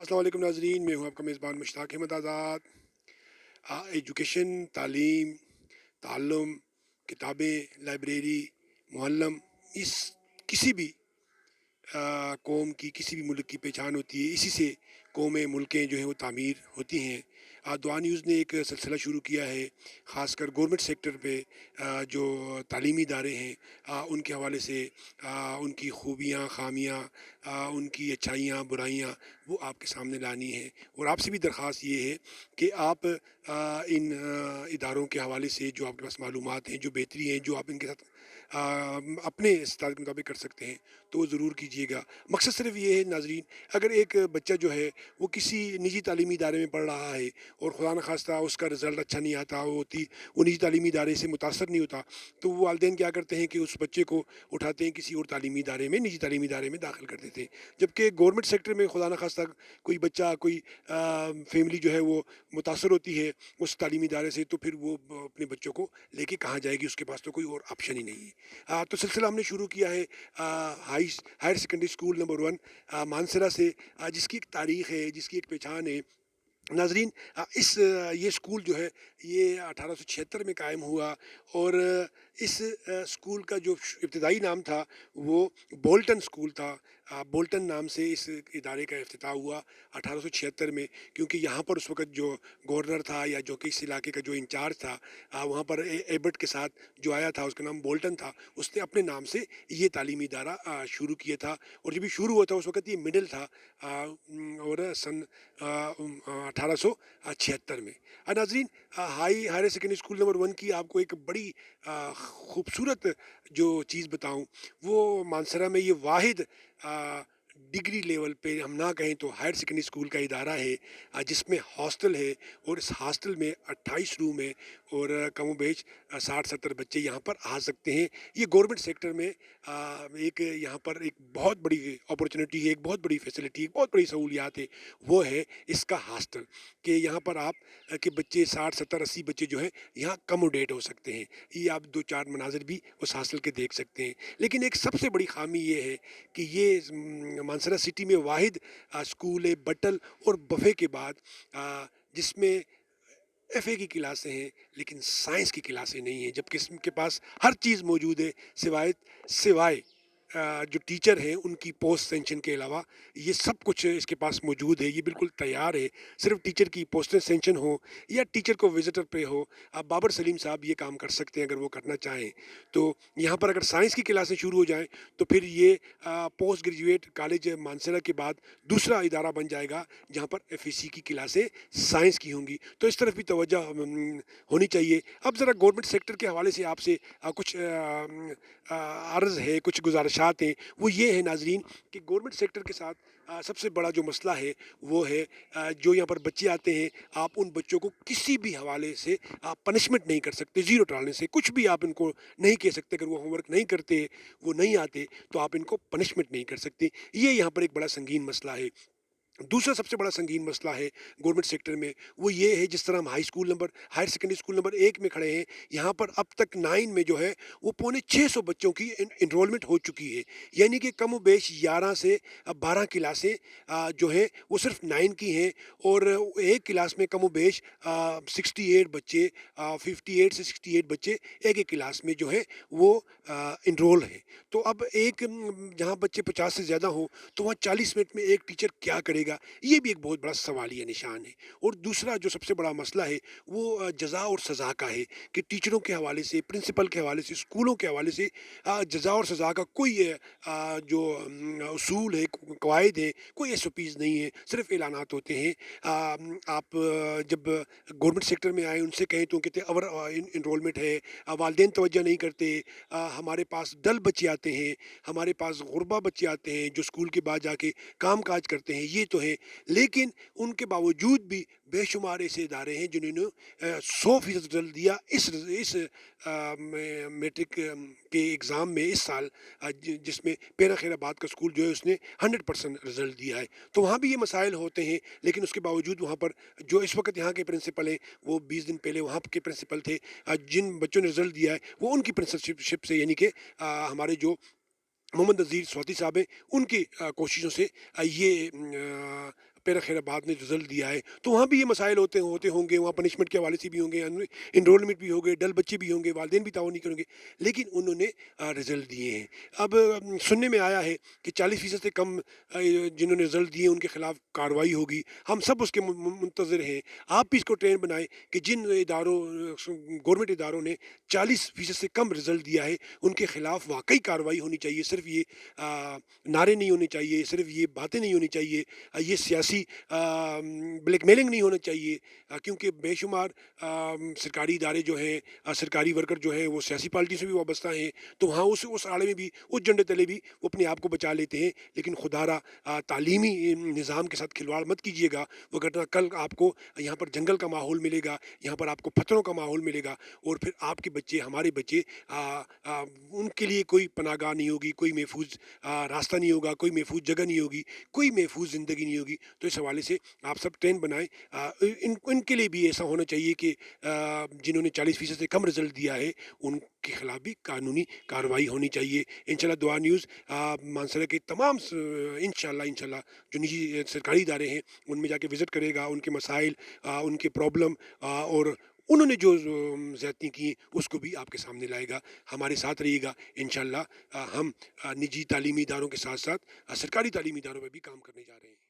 السلام علیکم ناظرین، میں ہوں آپ کا میزبان مشتاق احمد آزاد۔ ایجوکیشن، تعلیم، تعلم، کتابیں، لائبریری، معلم، اس کسی بھی قوم کی، کسی بھی ملک کی پہچان ہوتی ہے۔ اسی سے قومیں، ملکیں جو ہیں وہ تعمیر ہوتی ہیں۔ دعا نیوز نے ایک سلسلہ شروع کیا ہے، خاص کر گورنمنٹ سیکٹر پہ جو تعلیمی ادارے ہیں ان کے حوالے سے ان کی خوبیاں، خامیاں، ان کی اچھائیاں، برائیاں وہ آپ کے سامنے لانی ہے۔ اور آپ سے بھی درخواست یہ ہے کہ آپ ان اداروں کے حوالے سے جو آپ کے پاس معلومات ہیں، جو بہتری ہیں، جو آپ ان کے ساتھ اپنے استطاعت کے مطابق کر سکتے ہیں تو وہ ضرور کیجیے گا۔ مقصد صرف یہ ہے ناظرین، اگر ایک بچہ جو ہے وہ کسی نجی تعلیمی ادارے میں پڑھ رہا ہے اور خدا نخواستہ اس کا رزلٹ اچھا نہیں آتا، وہ نجی تعلیمی ادارے سے متاثر نہیں ہوتا، تو وہ والدین کیا کرتے ہیں کہ اس بچے کو اٹھاتے ہیں کسی اور تعلیمی ادارے میں، نجی تعلیمی ادارے میں داخل کر دیتے ہیں۔ جبکہ گورنمنٹ سیکٹر میں خدا نخواستہ کوئی بچہ، کوئی فیملی جو ہے وہ متاثر ہوتی ہے اس تعلیمی ادارے سے، تو پھر وہ اپنے بچوں کو لے کے کہاں جائے گی، اس کے پاس تو کوئی اور آپشن ہی نہیں ہے۔ تو سلسلہ ہم نے شروع کیا ہے higher secondary school number 1 Mansehra سے، جس کی ایک تاریخ ہے، جس کی ایک پہچان ہے۔ ناظرین، یہ اسکول جو ہے یہ 1876 میں قائم ہوا، اور اس اسکول کا جو ابتدائی نام تھا وہ بولٹن اسکول تھا۔ بولٹن نام سے اس ادارے کا افتتاح ہوا 1876 میں، کیونکہ یہاں پر اس وقت جو گورنر تھا یا جو کہ اس علاقے کا جو انچارج تھا، وہاں پر ایبٹ کے ساتھ جو آیا تھا، اس کا نام بولٹن تھا، اس نے اپنے نام سے یہ تعلیمی ادارہ شروع کیا تھا۔ اور جب یہ شروع ہوا تھا اس وقت یہ مڈل تھا، اور سن 1876 میں۔ ناظرین، ہائر سیکنڈری اسکول نمبر 1 کی آپ کو ایک بڑی خوبصورت جو چیز بتاؤں، وہ مانسرا میں یہ واحد ڈگری لیول پہ ہم نہ کہیں تو ہائر سیکنڈری اسکول کا ادارہ ہے جس میں ہاسٹل ہے، اور اس ہاسٹل میں 28 روم ہے، اور کم و بیش 60-70 بچے یہاں پر آ سکتے ہیں۔ یہ گورنمنٹ سیکٹر میں ایک یہاں پر ایک بہت بڑی اپرچونیٹی ہے، ایک بہت بڑی فیسلٹی، ایک بہت بڑی سہولیات ہے، وہ ہے اس کا ہاسٹل، کہ یہاں پر آپ کے بچے 60-70-80 بچے جو ہیں یہاں کموڈیٹ ہو سکتے ہیں۔ یہ آپ 2-4 مناظر بھی اس ہاسٹل کے دیکھ سکتے ہیں۔ لیکن ایک سب سے بڑی خامی یہ ہے کہ یہ مانسرا سٹی میں واحد اسکول ہے بٹل اور بفے کے بعد جس میں ایف اے کی کلاسیں ہیں لیکن سائنس کی کلاسیں نہیں ہیں، جبکہ اس کے پاس ہر چیز موجود ہے سوائے جو ٹیچر ہیں ان کی پوسٹ سینکشن کے علاوہ یہ سب کچھ اس کے پاس موجود ہے۔ یہ بالکل تیار ہے، صرف ٹیچر کی پوسٹ سینکشن ہو یا ٹیچر کو وزٹر پہ ہو، بابر سلیم صاحب یہ کام کر سکتے ہیں اگر وہ کرنا چاہیں۔ تو یہاں پر اگر سائنس کی کلاسیں شروع ہو جائیں تو پھر یہ پوسٹ گریجویٹ کالج مانسرا کے بعد دوسرا ادارہ بن جائے گا جہاں پر ایف ای سی کی کلاسیں سائنس کی ہوں گی، تو اس طرف بھی توجہ ہونی چاہیے۔ اب ذرا گورنمنٹ سیکٹر کے حوالے سے آپ سے کچھ عرض ہے، کچھ گزارشات ہیں، وہ یہ ہے ناظرین کہ گورنمنٹ سیکٹر کے ساتھ سب سے بڑا جو مسئلہ ہے وہ ہے جو یہاں پر بچے آتے ہیں، آپ ان بچوں کو کسی بھی حوالے سے آپ پنشمنٹ نہیں کر سکتے، زیرو ٹالرنس سے کچھ بھی آپ ان کو نہیں کہہ سکتے۔ اگر وہ ہوم ورک نہیں کرتے، وہ نہیں آتے، تو آپ ان کو پنشمنٹ نہیں کر سکتے۔ یہ یہاں پر ایک بڑا سنگین مسئلہ ہے۔ دوسرا سب سے بڑا سنگین مسئلہ ہے گورنمنٹ سیکٹر میں، وہ یہ ہے جس طرح ہم ہائر سیکنڈری اسکول نمبر 1 میں کھڑے ہیں، یہاں پر اب تک 9 میں جو ہے وہ 650 بچوں کی انرولمنٹ ہو چکی ہے، یعنی کہ کم و بیش 11 سے 12 کلاسیں جو ہیں وہ صرف 9 کی ہیں، اور ایک کلاس میں کم و بیش 68 بچے، 58 سے 68 بچے ایک کلاس میں جو ہے وہ انرول ہیں۔ تو اب جہاں بچے 50 سے زیادہ ہوں تو وہاں 40 منٹ میں ایک ٹیچر کیا کرے گا، یہ بھی ایک بہت بڑا سوالیہ نشان ہے۔ اور دوسرا جو سب سے بڑا مسئلہ ہے وہ جزا اور سزا کا ہے، کہ ٹیچروں کے حوالے سے، پرنسپل کے حوالے سے، اسکولوں کے حوالے سے جزا اور سزا کا کوئی جو اصول ہے، قواعد ہیں، کوئی ایس او پیز نہیں ہے، صرف اعلانات ہوتے ہیں۔ آپ جب گورنمنٹ سیکٹر میں آئے ان سے کہیں تو کہتے اور انرولمنٹ ہے، والدین توجہ نہیں کرتے، ہمارے پاس ڈل بچے آتے ہیں، ہمارے پاس غربا بچے آتے ہیں جو اسکول کے بعد جا کے کام کاج کرتے ہیں، یہ تو ہے۔ لیکن ان کے باوجود بھی بے شمار ایسے ادارے ہیں جنہوں نے 100% رزلٹ دیا اس میٹرک کے ایگزام میں اس سال، جس میں پیرا خیر آباد کا اسکول جو ہے اس نے 100% رزلٹ دیا ہے۔ تو وہاں بھی یہ مسائل ہوتے ہیں، لیکن اس کے باوجود وہاں پر جو اس وقت یہاں کے پرنسپل ہیں، وہ 20 دن پہلے وہاں کے پرنسپل تھے، جن بچوں نے رزلٹ دیا ہے وہ ان کی پرنسپلشپ سے، یعنی کہ ہمارے جو محمد نذیر سواتی صاحب ہیں ان کی کوششوں سے یہ پیرا خیر آباد نے رزلٹ دیا ہے، تو وہاں بھی یہ مسائل ہوتے ہوں گے، وہاں پنشمنٹ کے حوالے سے بھی ہوں گے، انرولمنٹ بھی ہوگے، ڈل بچے بھی ہوں گے، والدین بھی تعاون نہیں کریں گے، لیکن انہوں نے رزلٹ دیے ہیں۔ اب سننے میں آیا ہے کہ 40% سے کم جنہوں نے رزلٹ دیے ان کے خلاف کارروائی ہوگی۔ ہم سب اس کے منتظر ہیں۔ آپ بھی اس کو ٹرینڈ بنائیں کہ جن اداروں گورنمنٹ اداروں نے 40% سے کم رزلٹ دیا ہے ان کے خلاف واقعی کارروائی ہونی چاہیے، صرف یہ نعرے نہیں ہونے چاہیے، صرف یہ باتیں نہیں ہونی چاہیے، یہ سیاسی بلیک میلنگ نہیں ہونا چاہیے، کیونکہ بے شمار سرکاری ادارے جو ہیں، سرکاری ورکر جو ہیں وہ سیاسی پارٹی سے بھی وابستہ ہیں، تو وہاں اس آڑے میں بھی اس جھنڈے تلے بھی وہ اپنے آپ کو بچا لیتے ہیں۔ لیکن خدارا تعلیمی نظام کے ساتھ کھلواڑ مت کیجیے گا، وگرنہ کل آپ کو یہاں پر جنگل کا ماحول ملے گا، یہاں پر آپ کو پتھروں کا ماحول ملے گا، اور پھر آپ کے بچے، ہمارے بچے، ان کے لیے کوئی پناہ گاہ نہیں ہوگی، کوئی محفوظ راستہ نہیں ہوگا، کوئی محفوظ جگہ نہیں ہوگی، کوئی محفوظ زندگی نہیں ہوگی۔ تو اس حوالے سے آپ سب ٹرین بنائیں۔ ان کے لیے بھی ایسا ہونا چاہیے کہ جنہوں نے 40% سے کم رزلٹ دیا ہے ان کے خلاف بھی قانونی کارروائی ہونی چاہیے۔ انشاءاللہ دعا نیوز مانسرہ کے تمام انشاءاللہ جو نجی سرکاری ادارے ہیں ان میں جا کے وزٹ کرے گا، ان کے مسائل، ان کے پرابلم، اور انہوں نے جو زیادتی کی اس کو بھی آپ کے سامنے لائے گا۔ ہمارے ساتھ رہیے گا انشاءاللہ۔ ہم نجی تعلیمی اداروں کے ساتھ ساتھ سرکاری تعلیمی اداروں میں بھی کام کرنے جا رہے ہیں۔